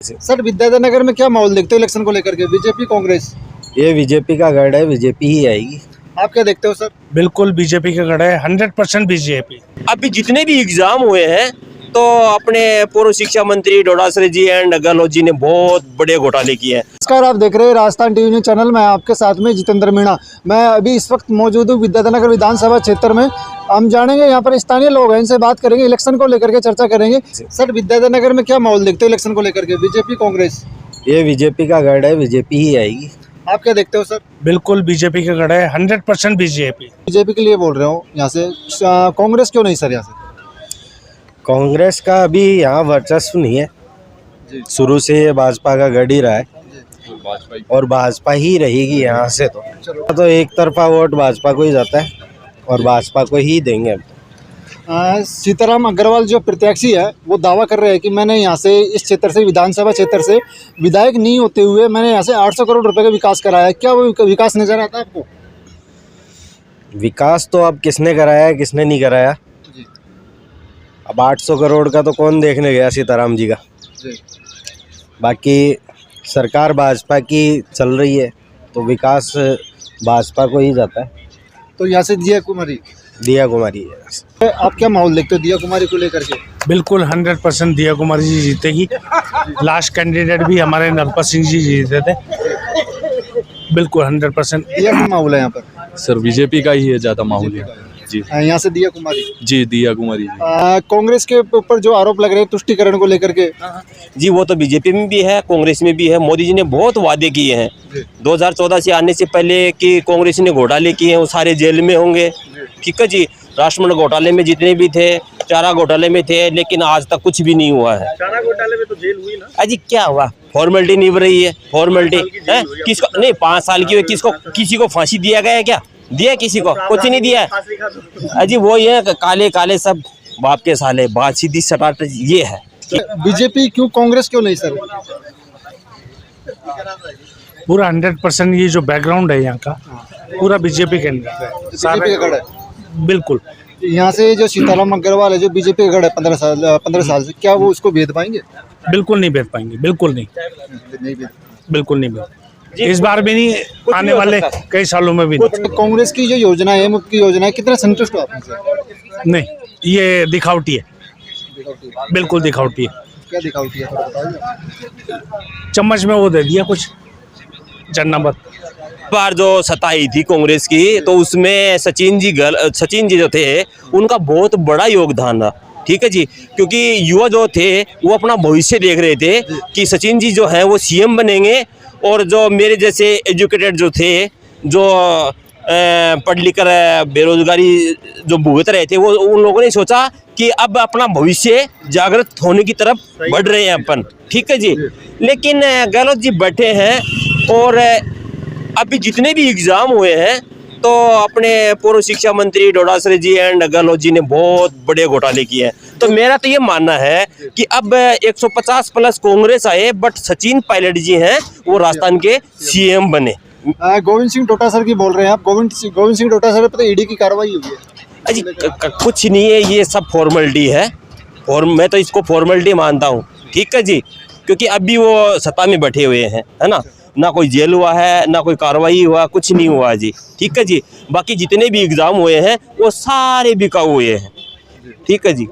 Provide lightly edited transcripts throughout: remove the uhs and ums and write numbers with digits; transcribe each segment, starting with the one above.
Sir, Vidyadhar में क्या माहौल देखते हो इलेक्शन को लेकर के, बीजेपी कांग्रेस? ये बीजेपी का गढ़ है, बीजेपी ही आएगी। आप क्या देखते हो सर? बिल्कुल बीजेपी का गढ़ है, 100% बीजेपी। अभी जितने भी एग्जाम हुए हैं तो अपने पूर्व शिक्षा मंत्री डोडासरे जी एंड गहलोत जी ने बहुत बड़े घोटाले किए हैं। नमस्कार, आप देख रहे हैं राजस्थान टीवी न्यूज चैनल। मैं आपके साथ में जितेंद्र मीणा। मैं अभी इस वक्त मौजूद हूँ विद्याधर विधानसभा क्षेत्र में। हम जानेंगे, यहाँ पर स्थानीय लोग हैं, इनसे बात करेंगे, इलेक्शन को लेकर के चर्चा करेंगे। सर, विद्याधर में क्या माहौल देखते हो इलेक्शन को लेकर के, बीजेपी कांग्रेस? ये बीजेपी का गढ़ है, बीजेपी ही आएगी। आप क्या देखते हो सर? बिल्कुल बीजेपी का गढ़ है, 100% बीजेपी। बीजेपी के लिए बोल रहे हो यहाँ से, कांग्रेस क्यों नहीं सर यहाँ से? कांग्रेस का अभी यहाँ वर्चस्व नहीं है, शुरू से ये भाजपा का गढ़ ही रहा है और भाजपा ही रहेगी यहाँ से। तो एक तरफा वोट भाजपा को ही जाता है और भाजपा को ही देंगे। सीताराम अग्रवाल जो प्रत्याशी है वो दावा कर रहे हैं कि मैंने यहाँ से, इस क्षेत्र से, विधानसभा क्षेत्र से विधायक नहीं होते हुए मैंने यहाँ से 800 करोड़ रुपए का विकास कराया है। क्या वो विकास नजर आता है आपको? विकास तो अब किसने कराया है, किसने नहीं कराया। अब 800 करोड़ का तो कौन देखने गया सीताराम जी का। बाकी सरकार भाजपा की चल रही है तो विकास भाजपा को ही जाता है। तो यहाँ से दिया कुमारी है। आप क्या माहौल देखते हो दिया कुमारी को लेकर के? बिल्कुल 100% दिया कुमारी जी जीतेगी। लास्ट कैंडिडेट भी हमारे नरपत सिंह जी जीते थे। बिल्कुल 100% दिया का माहौल है यहाँ पर। सर बीजेपी का ही है ज़्यादा माहौल जी। यहाँ से दिया कुमारी जी, दिया कुमारी जी। कांग्रेस के ऊपर जो आरोप लग रहे हैं तुष्टिकरण को लेकर के, जी वो तो बीजेपी में भी है, कांग्रेस में भी है। मोदी जी ने बहुत वादे किए हैं 2014 से आने से पहले कि कांग्रेस ने घोटाले किए हैं वो सारे जेल में होंगे। ठीक है जी, राष्ट्रमंडल घोटाले में जितने भी थे, चारा घोटाले में थे, लेकिन आज तक कुछ भी नहीं हुआ है। चारा घोटाले में तो जेल हुई ना। अजी क्या हुआ, फॉर्मेलिटी निभ रही है। फॉर्मेलिटी है किसको नहीं, 5 साल की हुई, किसको किसी को फांसी दिया गया है? क्या दिया? किसी को कुछ नहीं दिया। अजी वो ये काले काले सब बाप के साले, बात सीधी सटाट ये है। बीजेपी क्यों, कांग्रेस क्यों नहीं सर? पूरा 100% ये जो बैकग्राउंड है यहाँ का पूरा बीजेपी के अंदर है। बीजेपी का गढ़ है बिल्कुल। यहाँ से जो सीताराम अग्रवाल है जो बीजेपी का गढ़ है 15 साल से, क्या वो उसको भेद पाएंगे? बिल्कुल नहीं भेज पाएंगे, बिल्कुल नहीं, बिल्कुल नहीं भेज। इस बार भी नहीं, आने वाले कई सालों में भी नहीं। कांग्रेस की जो योजना है, मुफ्त योजना है, कितना संतुष्ट हो आप इनसे? नहीं, ये दिखावटी है, बिल्कुल दिखावटी है। क्या दिखावटी है थोड़ा बताइए। चम्मच में वो दे दिया कुछ जन्नत। बार जो सत्ता आई थी कांग्रेस की तो उसमें सचिन जी जो थे उनका बहुत बड़ा योगदान था। ठीक है जी, क्योंकि युवा जो थे वो अपना भविष्य देख रहे थे कि सचिन जी जो है वो सीएम बनेंगे, और जो मेरे जैसे एजुकेटेड जो थे, जो पढ़ लिख कर बेरोजगारी जो भुगत रहे थे, वो उन लोगों ने सोचा कि अब अपना भविष्य जागृत होने की तरफ बढ़ रहे हैं अपन। ठीक है जी, लेकिन गहलोत जी बैठे हैं और अभी जितने भी एग्जाम हुए हैं तो अपने पूर्व शिक्षा मंत्री डोडासरे जी एंड गहलोत जी ने बहुत बड़े घोटाले किए हैं। तो मेरा तो ये मानना है कि अब 150 प्लस कांग्रेस आए, बट सचिन पायलट जी हैं वो राजस्थान के सीएम बने। गोविंद सिंह डोटासरा की बोल रहे हैं आप? गोविंद सिंह डोटासरा पर तो ईडी की कार्रवाई हुई है। अजी कुछ नहीं है, ये सब फॉर्मेलिटी है, और मैं तो इसको फॉर्मेलिटी मानता हूँ। ठीक है जी, क्योंकि अभी वो सत्ता में बैठे हुए हैं, है ना कोई जेल हुआ है, ना कोई कार्रवाई हुआ, कुछ नहीं हुआ जी। ठीक है जी, बाकी जितने भी एग्जाम हुए हैं वो सारे बिकाऊ हुए हैं। ठीक है जी,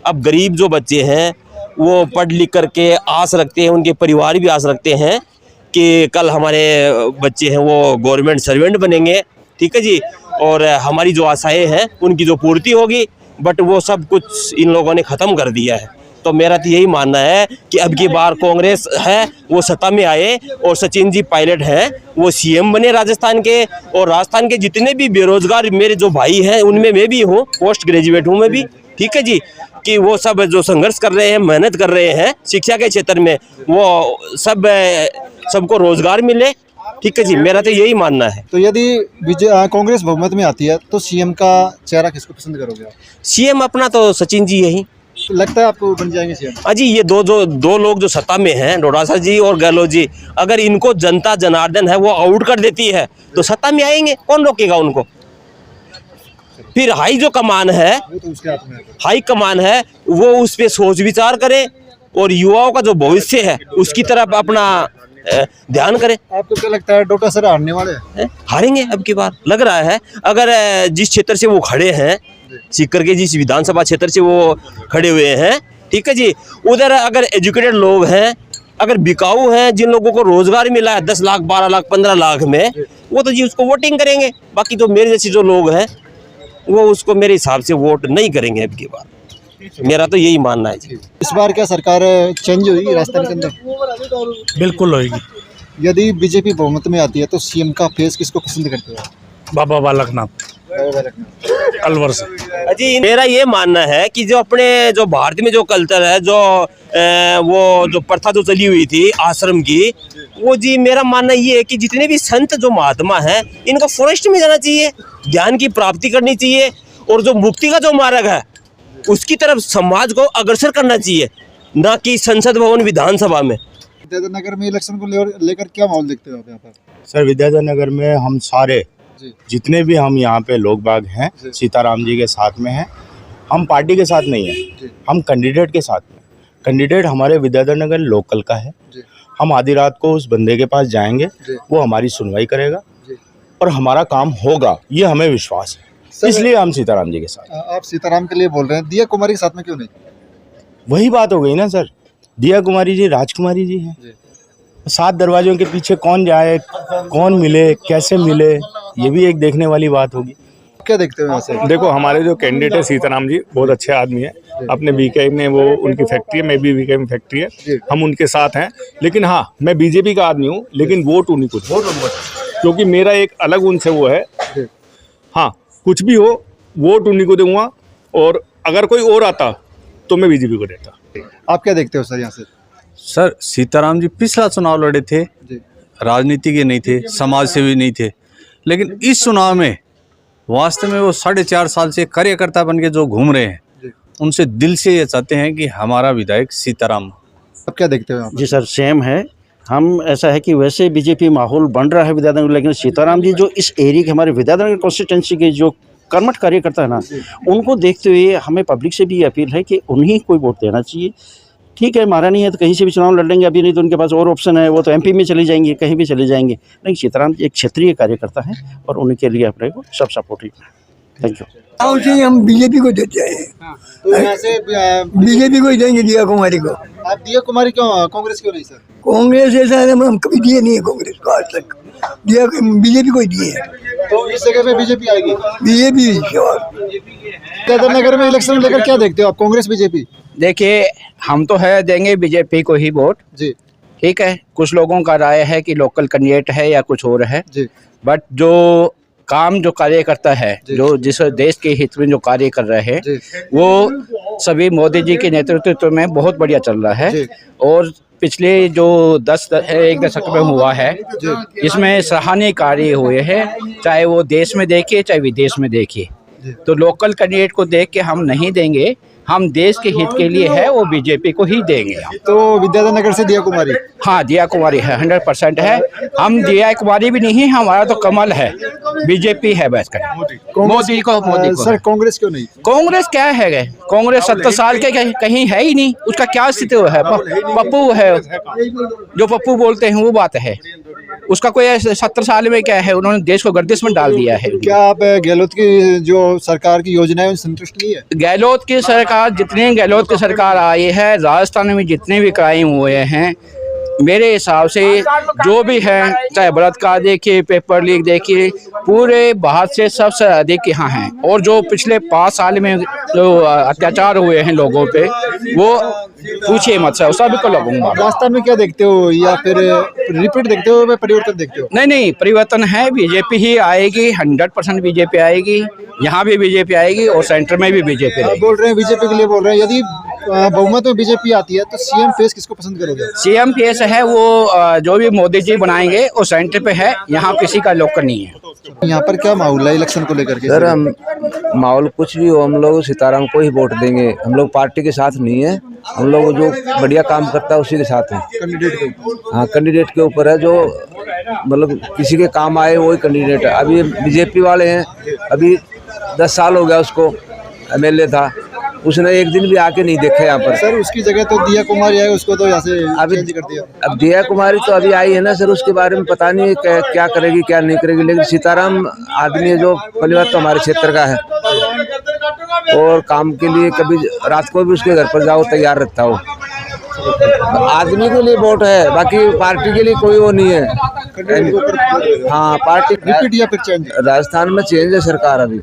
अब गरीब जो बच्चे हैं वो पढ़ लिख करके आस रखते हैं, उनके परिवार भी आस रखते हैं कि कल हमारे बच्चे हैं वो गवर्नमेंट सर्वेंट बनेंगे। ठीक है जी, और हमारी जो आशाएं हैं उनकी जो पूर्ति होगी, बट वो सब कुछ इन लोगों ने ख़त्म कर दिया है। तो मेरा तो यही मानना है कि अब की बार कांग्रेस है वो सत्ता में आए और सचिन जी पायलट हैं वो सीएम बने राजस्थान के, और राजस्थान के जितने भी बेरोजगार मेरे जो भाई हैं उनमें मैं भी हूँ, पोस्ट ग्रेजुएट हूँ मैं भी। ठीक है जी, कि वो सब जो संघर्ष कर रहे हैं, मेहनत कर रहे हैं शिक्षा के क्षेत्र में, वो सबको रोजगार मिले। ठीक है जी, मेरा तो यही मानना है। तो यदि कांग्रेस बहुमत में आती है तो सीएम का चेहरा किसको पसंद करोगे आप? सीएम अपना तो सचिन जी यही लगता है आपको बन जाएंगे सीएम? अजी ये दो लोग जो सत्ता में हैं, डोडासरा जी और गहलोत जी, अगर इनको जनता जनार्दन है वो आउट कर देती है तो सत्ता में आएंगे, कौन रोकेगा उनको? फिर हाई जो कमान है, वो तो उसके हाथ में है। हाई कमान है वो उस पर सोच विचार करे और युवाओं का जो भविष्य है उसकी तरफ अपना ध्यान करें। आपको क्या लगता है डॉक्टर सर हारने वाले हैं? हारेंगे अब की बार लग रहा है। अगर जिस क्षेत्र से वो खड़े हैं, सीकर के जिस विधानसभा क्षेत्र से वो खड़े हुए हैं, ठीक है जी, उधर अगर एजुकेटेड लोग हैं, अगर बिकाऊ हैं, जिन लोगों को रोजगार मिला है 10 लाख 12 लाख 15 लाख में, वो तो जी उसको वोटिंग करेंगे। बाकी तो मेरे जैसे जो लोग हैं वो उसको मेरे हिसाब से वोट नहीं करेंगे अब की बार। मेरा तो यही मानना है जी। इस बार क्या सरकार चेंज हुई राजस्थान के अंदर? बिल्कुल होगी। यदि बीजेपी बहुमत में आती है तो सीएम का फेस किसको पसंद करते हो? बाबा बालकनाथ अलवर से। जी मेरा ये मानना है कि जो अपने जो भारत में जो कल्चर है, जो वो जो प्रथा जो चली हुई थी आश्रम की, वो जी मेरा मानना ये है कि जितने भी संत जो महात्मा हैं इनको फॉरेस्ट में जाना चाहिए, ज्ञान की प्राप्ति करनी चाहिए, और जो मुक्ति का जो मार्ग है उसकी तरफ समाज को अग्रसर करना चाहिए, ना कि संसद भवन विधानसभा में। विद्याधर में इलेक्शन को लेकर क्या माहौल देखते हो आप यहाँ पर? सर विद्याधर नगर में हम सारे जितने भी हम यहाँ पे लोग बाग हैं सीताराम जी के साथ में हैं। हम पार्टी के साथ नहीं हैं, हम कैंडिडेट के साथ में। कैंडिडेट हमारे विद्याधर नगर लोकल का है। हम आधी रात को उस बंदे के पास जाएंगे, वो हमारी सुनवाई करेगा और हमारा काम होगा, ये हमें विश्वास है, इसलिए हम सीताराम जी के साथ। आप सीताराम के लिए बोल रहे हैं, दिया कुमारी के साथ में क्यों नहीं? वही बात हो गई ना सर, दिया कुमारी जी राजकुमारी जी हैं। 7 दरवाजों के पीछे कौन जाए, कौन मिले, कैसे मिले, ये भी एक देखने वाली बात होगी। क्या देखते हो यहाँ से? देखो हमारे जो कैंडिडेट है सीताराम जी बहुत अच्छे आदमी है। अपने बीके में वो उनकी फैक्ट्री है, मैं भी बीके में फैक्ट्री है, हम उनके साथ हैं। लेकिन हाँ, मैं बीजेपी का आदमी हूँ, लेकिन वोट उन्हीं को, क्योंकि मेरा एक अलग उनसे वो है। हाँ, कुछ भी हो वोट उन्हीं को दूंगा, और अगर कोई और आता तो मैं बीजेपी को देता। आप क्या देखते हो सर यहाँ से? सर सीताराम जी पिछला चुनाव लड़े थे, राजनीति के नहीं थे, समाज सेवी नहीं थे, लेकिन इस चुनाव में वास्तव में वो 4.5 साल से कार्यकर्ता बन के जो घूम रहे हैं, उनसे दिल से ये चाहते हैं कि हमारा विधायक सीताराम। आप क्या देखते हो? जी सर सेम है। हम ऐसा है कि वैसे बीजेपी माहौल बन रहा है विद्याधर, लेकिन सीताराम जी जो इस एरिया के हमारे विद्याधर कॉन्स्टिट्यूंसी के जो कर्मठ कार्यकर्ता है ना, उनको देखते हुए हमें पब्लिक से भी अपील है कि उन्हीं कोई वोट देना चाहिए। ठीक है, हमारा नहीं है तो कहीं से भी चुनाव लड़ लेंगे, अभी नहीं तो उनके पास और ऑप्शन है, वो तो एमपी में चले जाएंगे, कहीं भी चले जाएंगे। लेकिन सीताराम जी एक क्षेत्रीय कार्यकर्ता है और उनके लिए अपने को सब सपोर्टिव है। Thank you. से हम बीजेपी को देते हैं, तो यहाँ से बीजेपी को ही देंगे दिया कुमारी को। आप दिया कुमारी क्यों, कांग्रेस क्यों नहीं सर? कांग्रेस ऐसा है, हम कभी दिए नहीं है कांग्रेस को आज तक, दिया बीजेपी को ही दिए हैं। तो इस जगह पे बीजेपी आएगी? बीजेपी विद्याधर नगर में इलेक्शन लेकर क्या देखते हो आप, कांग्रेस बीजेपी? देखिए हम तो है देंगे बीजेपी को ही वोट जी, ठीक है। कुछ लोगों का राय है कि लोकल कैंडिडेट है या कुछ और है जी, बट जो काम जो कार्य करता है, जो जिस देश के हित में जो कार्य कर रहे हैं, वो सभी मोदी जी के नेतृत्व में बहुत बढ़िया चल रहा है। और पिछले जो 1 दशक में हुआ है, इसमें सराहनीय कार्य हुए हैं, चाहे वो देश में देखिए चाहे विदेश में देखिए। तो लोकल कैंडिडेट को देख के हम नहीं देंगे, हम देश के हित के लिए है वो बीजेपी को ही देंगे हम। तो विद्याधर नगर से दिया कुमारी? हाँ दिया कुमारी है, 100% है। हम दिया कुमारी भी नहीं, हमारा तो कमल है, बीजेपी है बस कर मोदी को सर कांग्रेस क्यों नहीं? कांग्रेस क्या है, कांग्रेस 70 साल के कहीं है ही नहीं, उसका क्या स्थिति है? पप्पू है, जो पप्पू बोलते हैं वो बात है, उसका कोई 70 साल में क्या है, उन्होंने देश को गर्दिश में डाल दिया है। क्या आप गहलोत की जो सरकार की योजनाएं उनसे संतुष्ट नहीं है? गहलोत की सरकार, जितने गहलोत की सरकार आई है राजस्थान में, जितने भी क्राइम हुए हैं, मेरे हिसाब से जो भी है, चाहे बलात्कार देखिए, पेपर लीक देखिए, पूरे भारत से सबसे अधिक यहाँ हैं। और जो पिछले 5 साल में जो अत्याचार हुए हैं लोगों पे, वो पूछिए मत सर, सभी को लगूंगा। राजस्थान में क्या देखते हो, या फिर रिपीट देखते हो या परिवर्तन देखते हो? नहीं, परिवर्तन है, बीजेपी ही आएगी, 100% बीजेपी आएगी, यहाँ भी बीजेपी आएगी और सेंटर में भी बीजेपी रहेगी। बोल रहे हैं बीजेपी के लिए बोल रहे हैं, यदि बहुमत में बीजेपी आती है तो सीएम फेस किसको पसंद करोगे? सीएम फेस है वो जो भी मोदी जी बनाएंगे वो सेंटर पे है, यहाँ किसी का लोकल नहीं है। यहाँ पर क्या माहौल है इलेक्शन को लेकर के? सर हम माहौल कुछ भी हो, हम लोग सीताराम को ही वोट देंगे। हम लोग पार्टी के साथ नहीं है, हम लोग जो बढ़िया काम करता है उसी के साथ है। कैंडिडेट को? हाँ, कैंडिडेट के ऊपर है, जो मतलब किसी के काम आए वही कैंडिडेट है। अभी बीजेपी वाले हैं, अभी 10 साल हो गया उसको, MLA था, उसने एक दिन भी आके नहीं देखा यहाँ पर। सर उसकी जगह तो दिया कुमारी है, उसको तो यहाँ से अभी चेंज कर दिया। अब दिया कुमारी तो अभी आई है ना सर, उसके बारे में पता नहीं है क्या करेगी क्या नहीं करेगी, लेकिन सीताराम आदमी है जो पहली तो हमारे क्षेत्र का है और काम के लिए कभी रात को भी उसके घर पर जाओ तैयार रहता हो। आदमी के लिए वोट है, बाकी पार्टी के लिए कोई वो नहीं है। हाँ पार्टी रिपीट या फिर चेंज? राजस्थान में चेंज है सरकार अभी।